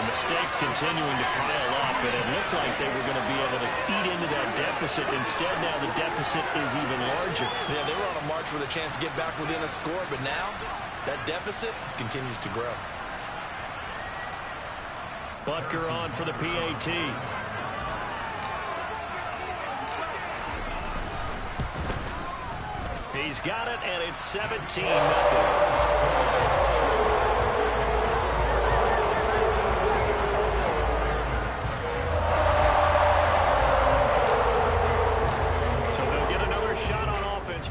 Mistakes continuing to pile up, and it looked like they were going to be able to eat into that deficit. Instead, now the deficit is even larger. Yeah, they were on a march with a chance to get back within a score, but now that deficit continues to grow. Butker on for the PAT. He's got it, and it's 17-0.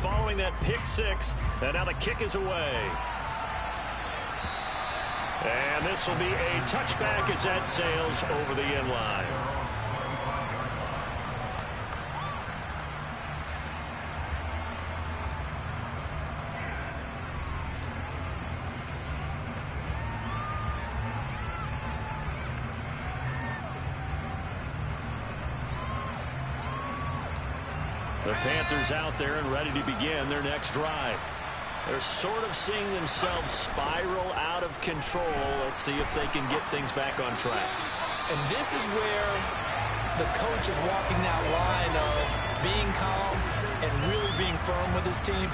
Following that pick six, and now the kick is away. And this will be a touchback as that sails over the end line. The Panthers out there and ready to begin their next drive. They're sort of seeing themselves spiral out of control. Let's see if they can get things back on track. And this is where the coach is walking that line of being calm and really being firm with his team.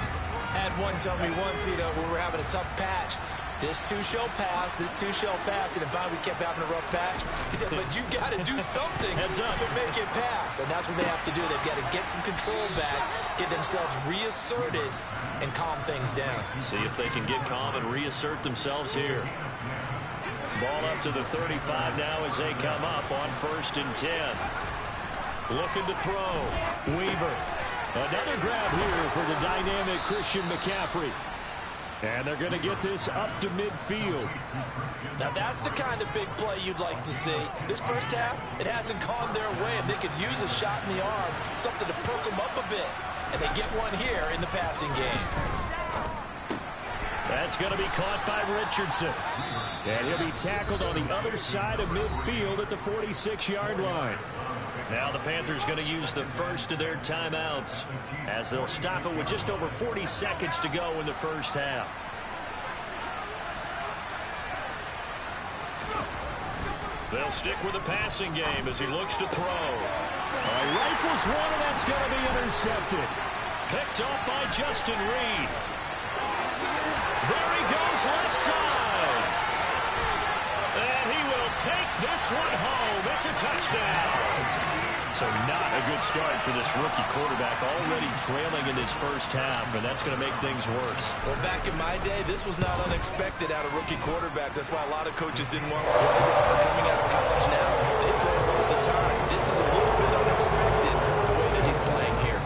Had one tell me once, we were having a tough patch. This too shall pass, this too shall pass. And finally we kept having a rough patch. He said, but you got to do something to make it pass. And that's what they have to do. They've got to get some control back, get themselves reasserted, and calm things down. See if they can get calm and reassert themselves here. Ball up to the 35 now as they come up on 1st and 10. Looking to throw. Weaver. Another grab here for the dynamic Christian McCaffrey. And they're going to get this up to midfield. Now that's the kind of big play you'd like to see. This first half, it hasn't gone their way, and they could use a shot in the arm, something to perk them up a bit. And they get one here in the passing game. That's going to be caught by Richardson. And he'll be tackled on the other side of midfield at the 46-yard line. Now the Panthers going to use the first of their timeouts as they'll stop it with just over 40 seconds to go in the first half. They'll stick with the passing game as he looks to throw. Rifles one, and that's going to be intercepted. Picked off by Justin Reed. There he goes left side. And he will take this one home. It's a touchdown. So not a good start for this rookie quarterback, already trailing in his first half, and that's going to make things worse. Well, back in my day, this was not unexpected out of rookie quarterbacks. That's why a lot of coaches didn't want to play them. But coming out of college now, they throw it all the time. This is a little bit unexpected, the way that he's playing here.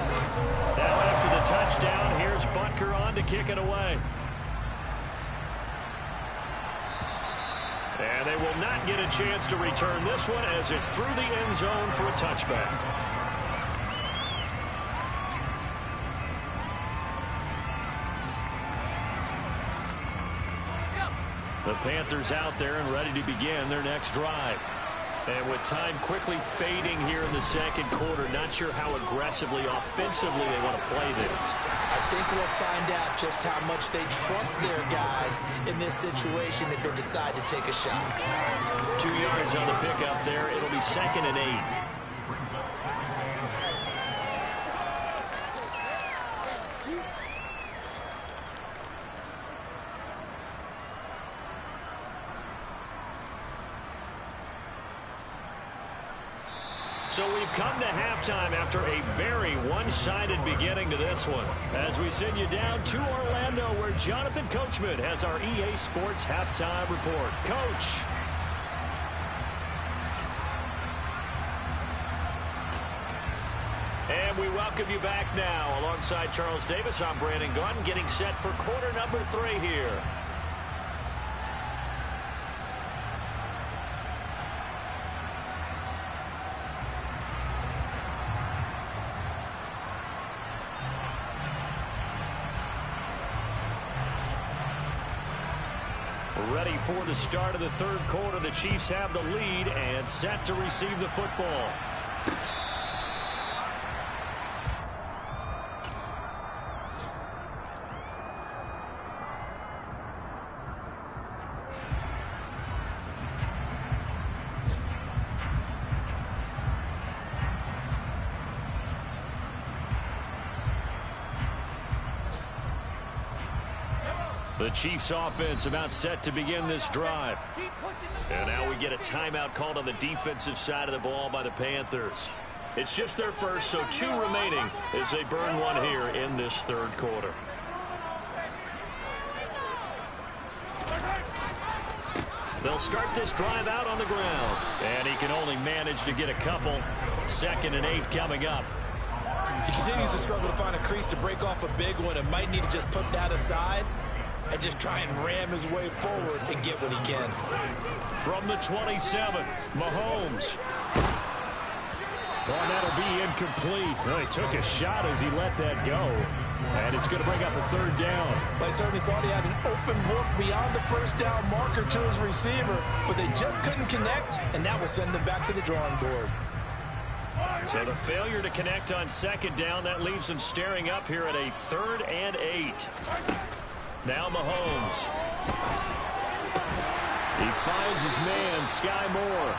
Now after the touchdown, here's Butker on to kick it away. And they will not get a chance to return this one as it's through the end zone for a touchback. The Panthers out there and ready to begin their next drive. And with time quickly fading here in the second quarter, not sure how aggressively, offensively they want to play this. I think we'll find out just how much they trust their guys in this situation if they decide to take a shot. 2 yards on the pickup there. It'll be 2nd and 8. So we've come to halftime after a very one-sided beginning to this one. As we send you down to Orlando, where Jonathan Coachman has our EA Sports halftime report. Coach. And we welcome you back now. Alongside Charles Davis, I'm Brandon Gunn, getting set for quarter number 3 here. Ready for the start of the third quarter. The Chiefs have the lead and set to receive the football. The Chiefs offense about set to begin this drive. And now we get a timeout called on the defensive side of the ball by the Panthers. It's just their first, so 2 remaining as they burn one here in this third quarter. They'll start this drive out on the ground. And he can only manage to get a couple. 2nd and 8 coming up. He continues to struggle to find a crease to break off a big one and might need to just put that aside and just try and ram his way forward and get what he can. From the 27, Mahomes. Well, that'll be incomplete. Well, he took a shot as he let that go. And it's going to bring up a 3rd down. Well, I certainly thought he had an open look beyond the first down marker to his receiver, but they just couldn't connect, and that will send them back to the drawing board. So the failure to connect on 2nd down, that leaves them staring up here at a 3rd and 8. Now Mahomes. He finds his man, Sky Moore.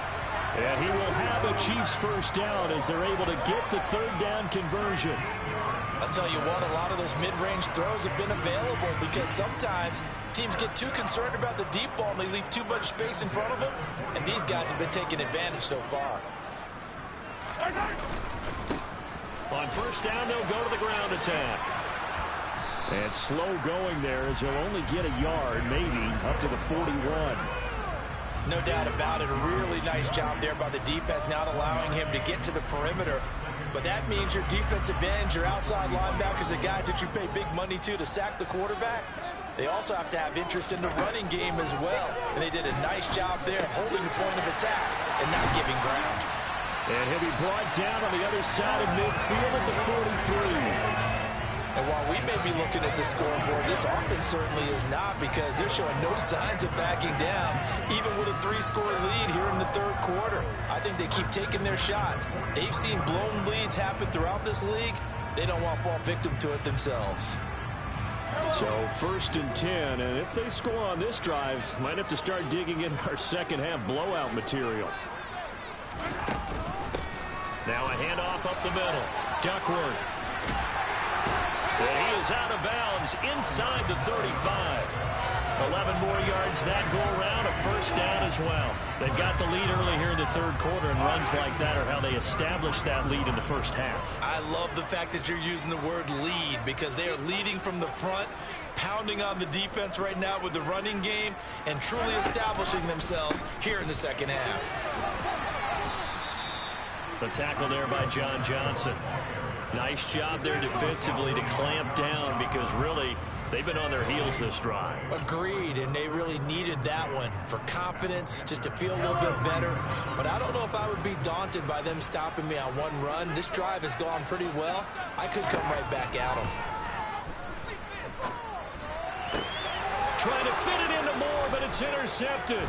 And he will have a Chiefs first down as they're able to get the 3rd down conversion. I'll tell you what, a lot of those mid-range throws have been available because sometimes teams get too concerned about the deep ball and they leave too much space in front of them. And these guys have been taking advantage so far. On first down, they'll go to the ground attack. And slow going there as he'll only get a yard, maybe, up to the 41. No doubt about it. A really nice job there by the defense, not allowing him to get to the perimeter. But that means your defensive ends, your outside linebackers, the guys that you pay big money to sack the quarterback, they also have to have interest in the running game as well. And they did a nice job there holding the point of attack and not giving ground. And he'll be brought down on the other side of midfield at the 43. And while we may be looking at the scoreboard, this offense certainly is not, because they're showing no signs of backing down, even with a 3-score lead here in the 3rd quarter. I think they keep taking their shots. They've seen blown leads happen throughout this league. They don't want to fall victim to it themselves. So 1st and 10, and if they score on this drive, might have to start digging in our second-half blowout material. Now a handoff up the middle. Duckworth. And he is out of bounds inside the 35. 11 more yards that go around, a first down as well. They've got the lead early here in the 3rd quarter, and runs like that are how they establish that lead in the first half. I love the fact that you're using the word lead, because they are leading from the front, pounding on the defense right now with the running game, and truly establishing themselves here in the 2nd half. The tackle there by John Johnson. Nice job there defensively to clamp down, because really they've been on their heels this drive. Agreed, and they really needed that one for confidence, just to feel a little bit better. But I don't know if I would be daunted by them stopping me on one run. This drive has gone pretty well. I could come right back at them. Trying to fit it into Moore, but it's intercepted.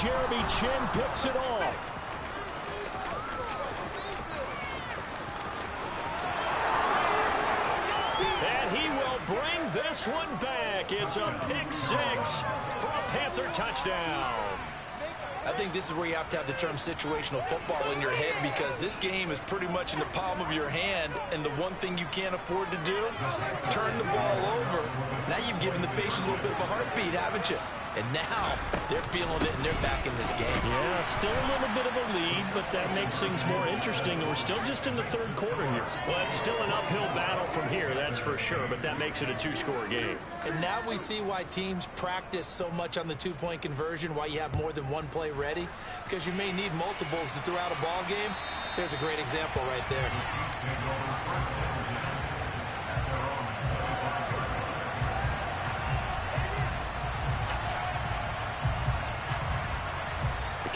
Jeremy Chin picks it off. This one back. It's a pick 6 for a Panther touchdown. I think this is where you have to have the term situational football in your head, because this game is pretty much in the palm of your hand, and the one thing you can't afford to do, turn the ball over. Now you've given the patient a little bit of a heartbeat, haven't you? And now they're feeling it, and they're back in this game. Yeah, still a little bit of a lead, but that makes things more interesting. And we're still just in the 3rd quarter here. Well, it's still an uphill battle from here, that's for sure, but that makes it a 2-score game. And now we see why teams practice so much on the 2-point conversion, why you have more than one play ready, because you may need multiples to throw out a ball game. There's a great example right there.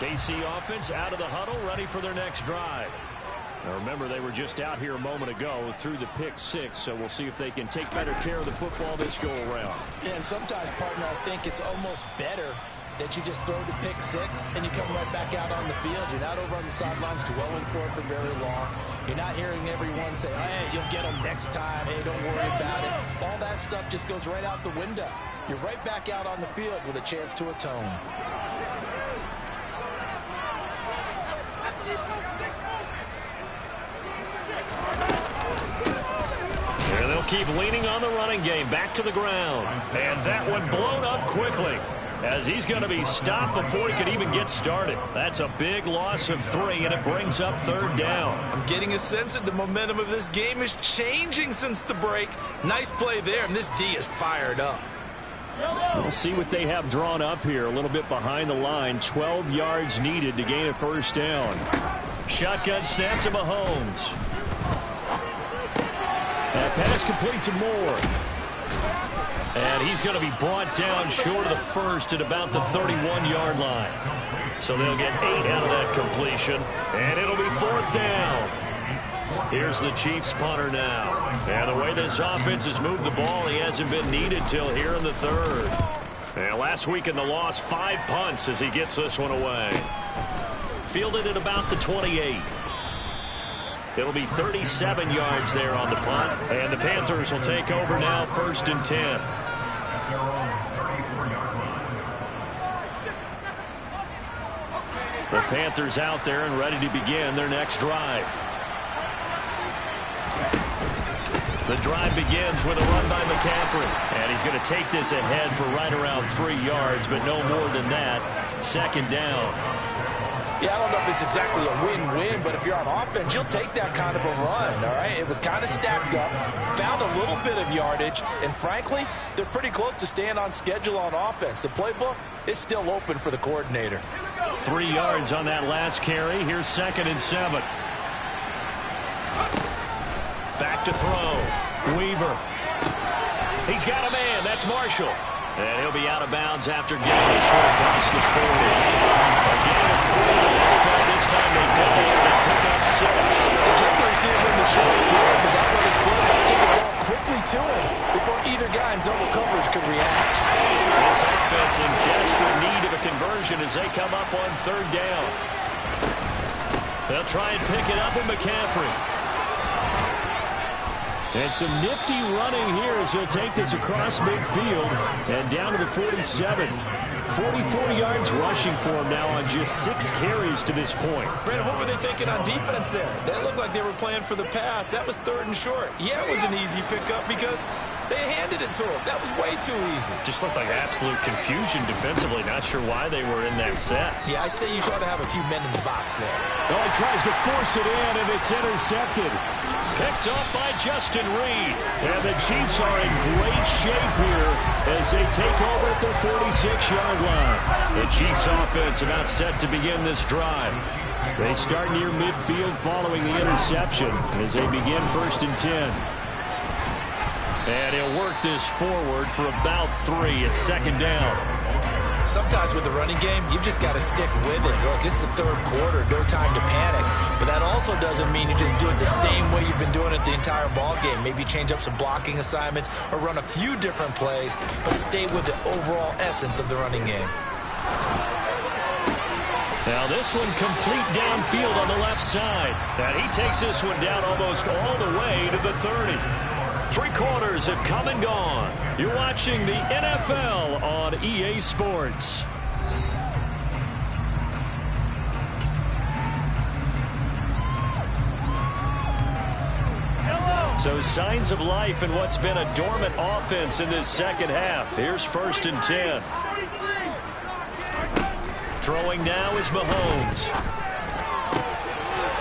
KC offense out of the huddle, ready for their next drive. Now remember, they were just out here a moment ago through the pick 6, so we'll see if they can take better care of the football this go-around. Yeah, and sometimes, partner, I think it's almost better that you just throw the pick 6 and you come right back out on the field. You're not over on the sidelines dwelling for it for very long. You're not hearing everyone say, hey, you'll get them next time. Hey, don't worry about it. All that stuff just goes right out the window. You're right back out on the field with a chance to atone. There they'll keep leaning on the running game. Back to the ground. And that one blown up quickly, as he's going to be stopped before he could even get started. That's a big loss of 3, and it brings up 3rd down. I'm getting a sense that the momentum of this game is changing since the break. Nice play there, and this D is fired up. We'll see what they have drawn up here. A little bit behind the line. 12 yards needed to gain a 1st down. Shotgun snap to Mahomes. That pass complete to Moore. And he's going to be brought down short of the 1st at about the 31-yard line. So they'll get 8 out of that completion, and it'll be 4th down. Here's the Chiefs punter now. And the way this offense has moved the ball, he hasn't been needed till here in the 3rd. And last week in the loss, 5 punts as he gets this one away. Fielded at about the 28. It'll be 37 yards there on the punt. And the Panthers will take over now, 1st and 10. The Panthers out there and ready to begin their next drive. The drive begins with a run by McCaffrey. And he's going to take this ahead for right around 3 yards, but no more than that. 2nd down. Yeah, I don't know if it's exactly a win-win, but if you're on offense, you'll take that kind of a run, all right? It was kind of stacked up, found a little bit of yardage, and frankly, they're pretty close to staying on schedule on offense. The playbook is still open for the coordinator. 3 yards on that last carry. Here's 2nd and 7. Back to throw. Weaver. He's got a man. That's Marshall. And he'll be out of bounds after getting this one across the 40. A gain of 3 on this play. This time they double it and pick up 6. Kerby see him in the short field, but that one is quarterback get the ball quickly to him before either guy in double coverage could react. This offense in desperate need of a conversion as they come up on 3rd down. They'll try and pick it up with McCaffrey. And some nifty running here as he'll take this across midfield and down to the 47. 44 yards rushing for him now on just 6 carries to this point. Brandon, what were they thinking on defense there? They looked like they were playing for the pass. That was 3rd and short. Yeah, it was an easy pickup because they handed it to him. That was way too easy. Just looked like absolute confusion defensively. Not sure why they were in that set. Yeah, I'd say you ought to have a few men in the box there. Oh, he tries to force it in, and it's intercepted. Picked up by Justin Reed. And the Chiefs are in great shape here as they take over at the 46-yard line. The Chiefs offense about set to begin this drive. They start near midfield following the interception as they begin 1st and 10. And he'll work this forward for about 3 at 2nd down. Sometimes with the running game, you've just got to stick with it. Look, it's the 3rd quarter, no time to panic. But that also doesn't mean you just do it the same way you've been doing it the entire ball game. Maybe change up some blocking assignments or run a few different plays, but stay with the overall essence of the running game. Now this one complete downfield on the left side. And he takes this one down almost all the way to the 30. 3 quarters have come and gone. You're watching the NFL on EA Sports. So signs of life in what's been a dormant offense in this 2nd half. Here's 1st and 10. Throwing now is Mahomes.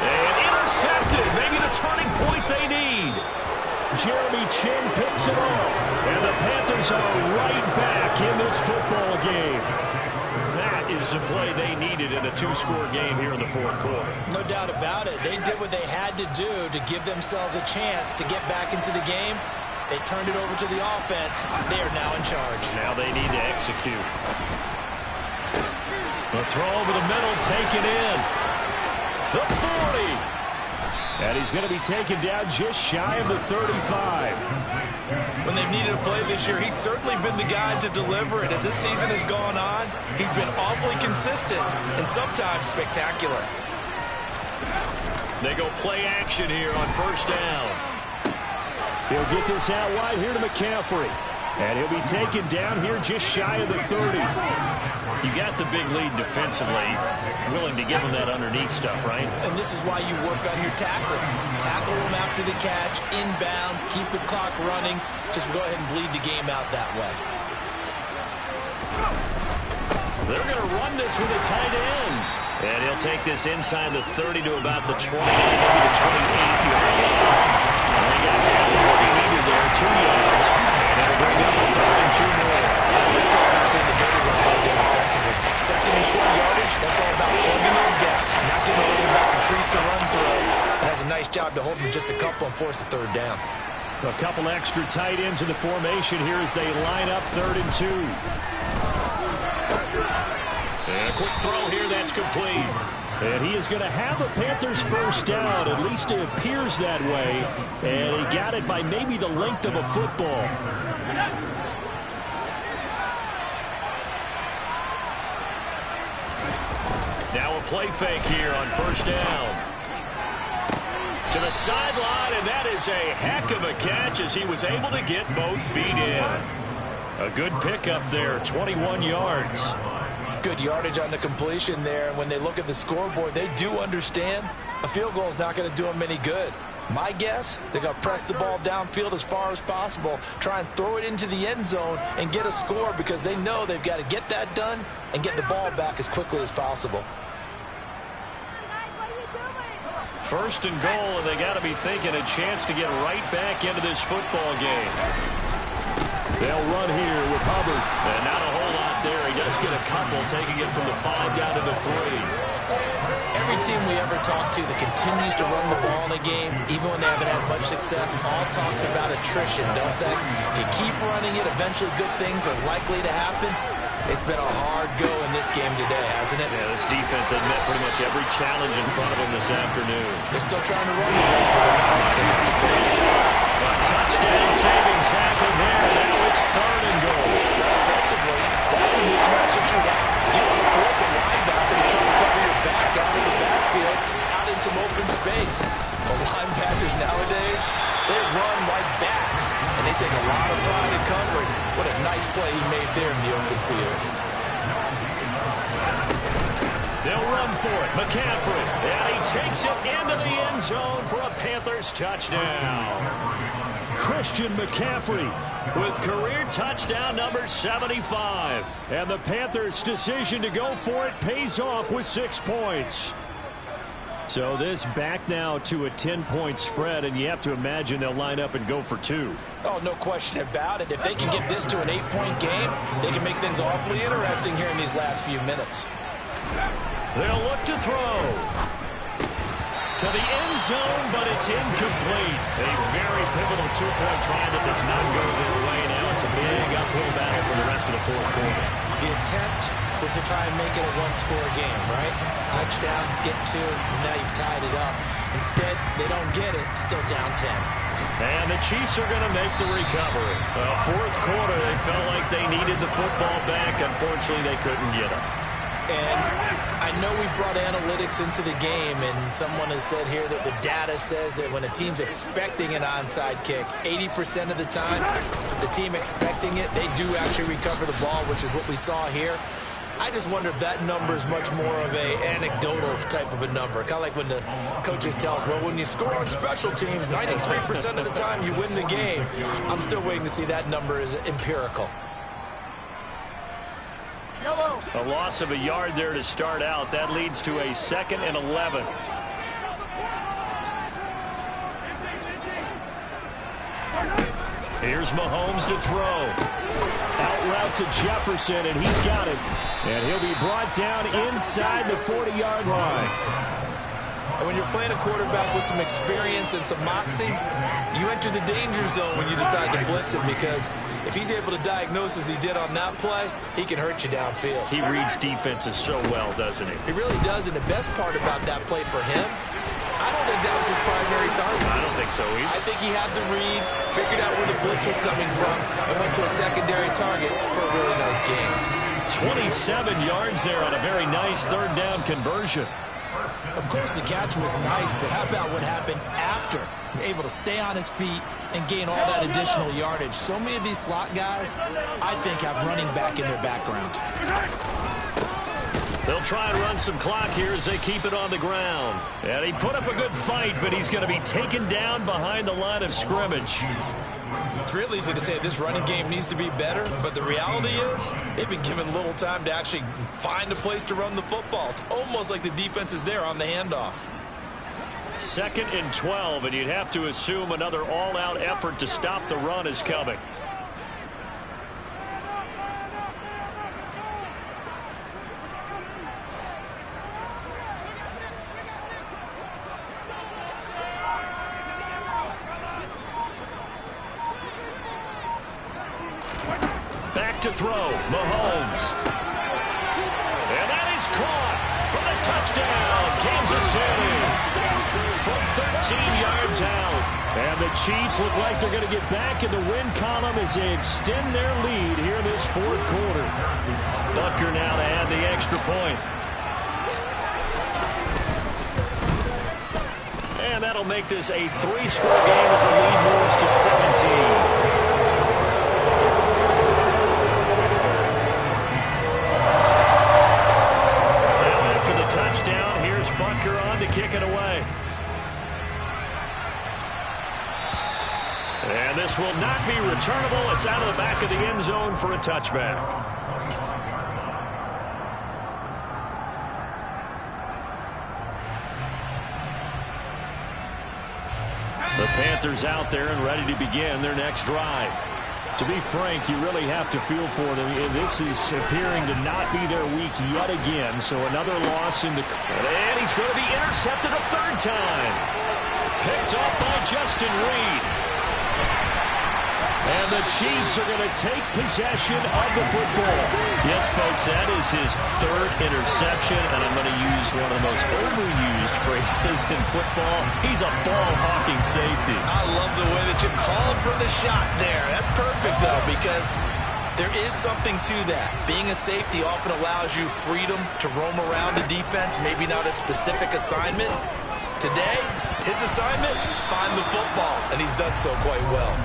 And intercepted. Maybe the turning point they need. Jeremy Chin picks it off. And the Panthers are right back in this football game. That is the play they needed in a 2-score game here in the 4th quarter. No doubt about it. They did what they had to do to give themselves a chance to get back into the game. They turned it over to the offense. They are now in charge. Now they need to execute. The throw over the middle, taken in. The 40. And he's going to be taken down just shy of the 35. When they've needed a play this year, he's certainly been the guy to deliver it. As this season has gone on, he's been awfully consistent and sometimes spectacular. They go play action here on 1st down. He'll get this out wide here to McCaffrey. And he'll be taken down here just shy of the 30. You got the big lead defensively, willing to give them that underneath stuff, right? And this is why you work on your tackling. Tackle them after the catch, inbounds, keep the clock running. Just go ahead and bleed the game out that way. They're going to run this with a tight end. And he'll take this inside the 30 to about the 20, maybe the 28-yard line. And they got half of what he needed there, 2 yards. And it'll bring up a 3rd and 2 more. That's all about doing the dirty work out there defensively. 2nd and short yardage, that's all about plugging those gaps, not giving the running back a crease to run through. And has a nice job to hold him just a couple and force a 3rd down. A couple extra tight ends in the formation here as they line up 3rd and 2. And a quick throw here, that's complete. And he is going to have a Panthers first down. At least it appears that way. And he got it by maybe the length of a football. Now a play fake here on 1st down. To the sideline, and that is a heck of a catch as he was able to get both feet in. A good pickup there, 21 yards. Good yardage on the completion there. When they look at the scoreboard, they do understand a field goal is not going to do them any good. My guess, they're going to press the ball downfield as far as possible, try and throw it into the end zone and get a score because they know they've got to get that done and get the ball back as quickly as possible. 1st and goal, and they got to be thinking a chance to get right back into this football game. They'll run here with Hubbard. And not a whole lot there. He does get a couple, taking it from the 5 down to the 3. Every team we ever talk to that continues to run the ball in a game, even when they haven't had much success, all talks about attrition, don't they? If you keep running it, eventually good things are likely to happen. It's been a hard go in this game today, hasn't it? Yeah, this defense has met pretty much every challenge in front of them this afternoon. They're still trying to run the ball, but they're not finding their space. A touchdown-saving tackle there. Now it's 3rd and goal. Offensively, that's a mismatch that you want. You want to force a linebacker to try to cover your back out of the backfield, out in some open space. The linebackers nowadays, they run like backs, and they take a lot of pride in covering. What a nice play he made there in the open field. They'll run for it. McCaffrey. And he takes it into the end zone for a Panthers touchdown. Christian McCaffrey with career touchdown number 75. And the Panthers' decision to go for it pays off with 6 points. So this back now to a 10-point spread, and you have to imagine they'll line up and go for 2. Oh, no question about it. If they can get this to an 8-point game, they can make things awfully interesting here in these last few minutes. They'll look to throw. To the end zone, but it's incomplete. A very pivotal 2-point try that does not go their way. Now it's a big uphill battle for the rest of the 4th quarter. The attempt was to try and make it a 1-score game, right? Touchdown, get 2, and now you've tied it up. Instead, they don't get it, still down 10. And the Chiefs are going to make the recovery. 4th quarter, they felt like they needed the football back. Unfortunately, they couldn't get it. And I know we brought analytics into the game, and someone has said here that the data says that when a team's expecting an onside kick, 80% of the time, the team expecting it, they do actually recover the ball, which is what we saw here. I just wonder if that number is much more of a anecdotal type of a number. Kind of like when the coaches tell us, well, when you score on special teams, 93% of the time you win the game. I'm still waiting to see that number is empirical. A loss of a yard there to start out. That leads to a 2nd and 11. Here's Mahomes to throw. Out route to Jefferson, and he's got it. And he'll be brought down inside the 40-yard line. And when you're playing a quarterback with some experience and some moxie, you enter the danger zone when you decide to blitz him, because if he's able to diagnose as he did on that play, he can hurt you downfield. He reads defenses so well, doesn't he? He really does, and the best part about that play for him, I don't think that was his primary target. I don't think so either. I think he had the read, figured out where the blitz was coming from, and went to a secondary target for a really nice game. 27 yards there on a very nice 3rd down conversion. Of course, the catch was nice, but how about what happened after? Able to stay on his feet and gain all that additional yardage. So many of these slot guys, I think, have running back in their background. They'll try and run some clock here as they keep it on the ground. And he put up a good fight, but he's going to be taken down behind the line of scrimmage. It's real easy to say this running game needs to be better, but the reality is they've been given little time to actually find a place to run the football. It's almost like the defense is there on the handoff. 2nd and 12, and you'd have to assume another all-out effort to stop the run is coming. Back to throw, Mahomes. And that is caught for the touchdown, Kansas City. From 13 yards out. And the Chiefs look like they're going to get back in the win column as they extend their lead here in this 4th quarter. Butker now to add the extra point. And that'll make this a 3-score game as the lead moves to 17. Touchdown. Here's Butker on to kick it away. And this will not be returnable. It's out of the back of the end zone for a touchback. The Panthers out there and ready to begin their next drive. To be frank, you really have to feel for them. This is appearing to not be their week yet again. So another loss in the... And he's going to be intercepted a 3rd time. Picked up by Justin Reed. And the Chiefs are going to take possession of the football. Yes, folks, that is his 3rd interception. And I'm going to use one of the most overused phrases in football. He's a ball-hawking safety. I love the way that you called for the shot there. That's perfect, though, because there is something to that. Being a safety often allows you freedom to roam around the defense, maybe not a specific assignment. Today, his assignment, find the football, and he's done so quite well.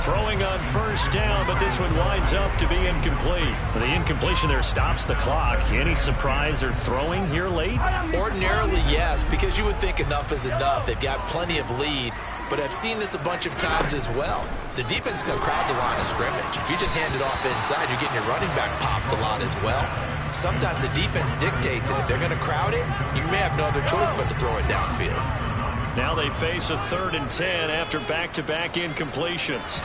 Throwing on 1st down, but this one winds up to be incomplete. The incompletion there stops the clock. Any surprise they're throwing here late? Ordinarily, yes, because you would think enough is enough. They've got plenty of lead, but I've seen this a bunch of times as well. The defense is going to crowd the line of scrimmage. If you just hand it off inside, you're getting your running back popped a lot as well. Sometimes the defense dictates it. If they're going to crowd it, you may have no other choice but to throw it downfield. Now they face a 3rd and 10 after back-to-back incompletions.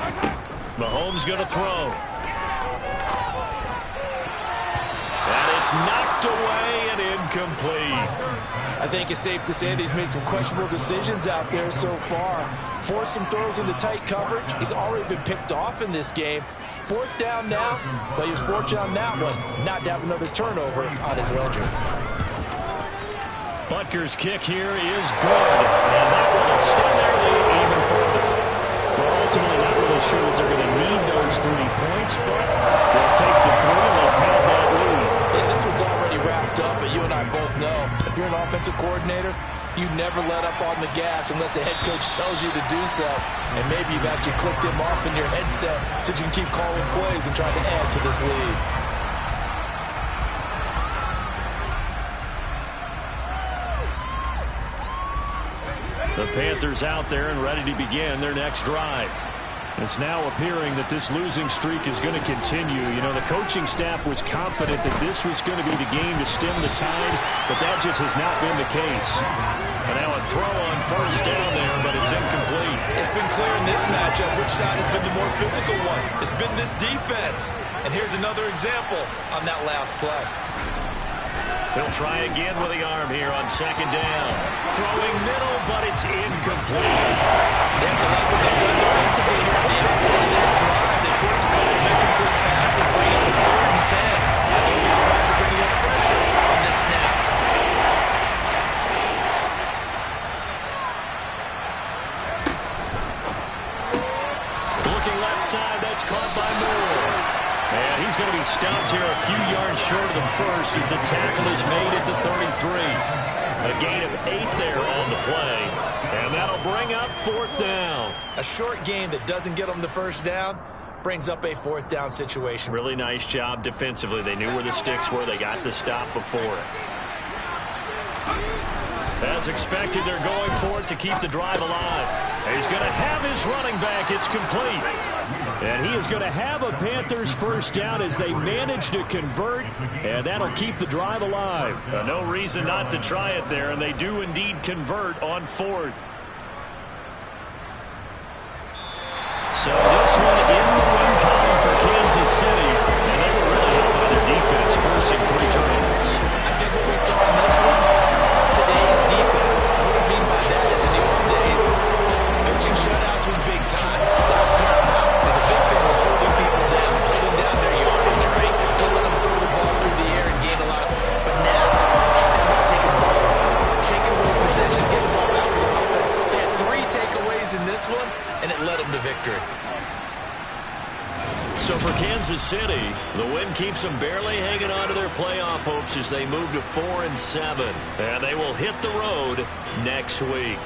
Mahomes going to throw. And it's knocked away and incomplete. I think it's safe to say that he's made some questionable decisions out there so far. Forced some throws into tight coverage. He's already been picked off in this game. 4th down now, but he was fortunate on that one not to have another turnover on his ledger. Butker's kick here is good, and that will extend their lead even further. Well, ultimately not really sure that they're going to need those 3 points, but they'll take the 3 and they'll pad that lead. Yeah, this one's already wrapped up, but you and I both know if you're an offensive coordinator, you never let up on the gas unless the head coach tells you to do so. And maybe you've actually clicked him off in your headset so you can keep calling plays and trying to add to this lead. The Panthers out there and ready to begin their next drive. It's now appearing that this losing streak is going to continue. You know, the coaching staff was confident that this was going to be the game to stem the tide, but that just has not been the case. And now a throw on 1st down there, but it's incomplete. It's been clear in this matchup which side has been the more physical one. It's been this defense. And here's another example on that last play. He'll try again with the arm here on 2nd down. Throwing middle, but it's incomplete. They have to like what they've done defensively here at the outset of this drive. They forced a couple of incomplete passes, bring up a 3rd and 10. They'll be about to bring a little pressure on this snap. Looking left side, that's caught by Moore. And he's going to be stopped here a few yards short of the 1st as the tackle is made at the 33. A gain of 8 there on the play. And that'll bring up 4th down. A short gain that doesn't get them the 1st down brings up a 4th down situation. Really nice job defensively. They knew where the sticks were. They got the stop before it. As expected, they're going for it to keep the drive alive. He's going to have his running back. It's complete. And he is going to have a Panthers first down as they manage to convert, and that'll keep the drive alive. No reason not to try it there, and they do indeed convert on fourth. So this one in the win column for Kansas City, and they were really helped by their defense, forcing 3 turnovers. I think what we saw in this one, today's defense, and what I mean by that is in the old days, pitching shutouts was big time. That was paramount. And the big thing was holding people down, holding down their yardage, right? Don't let them throw the ball through the air and gain a lot of. But now, it's about taking the ball away, taking away possessions, getting the ball back for the offense. They had 3 takeaways in this one, and it led them to victory. So for Kansas City, the win keeps them barely hanging on to their playoff hopes as they move to 4-7. And they will hit the road next week.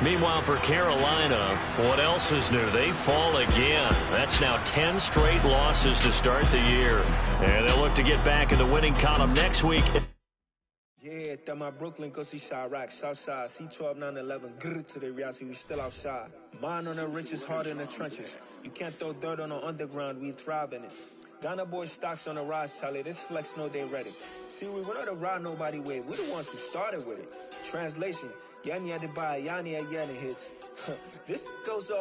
Meanwhile, for Carolina, what else is new? They fall again. That's now 10 straight losses to start the year. And they'll look to get back in the winning column next week. Yeah, that my Brooklyn go see Chirac, Southside, C12, 911, grr to the reality, we still outside. Mine on the riches, hard in the trenches. You can't throw dirt on the underground, we thrive in it. Ghana boys stocks on the rise, Charlie, this flex know they ready. See, we went on to ride nobody way, we the ones who started with it. Translation, Yanni had to buy, Yanni had Yanni hits. This goes so hard.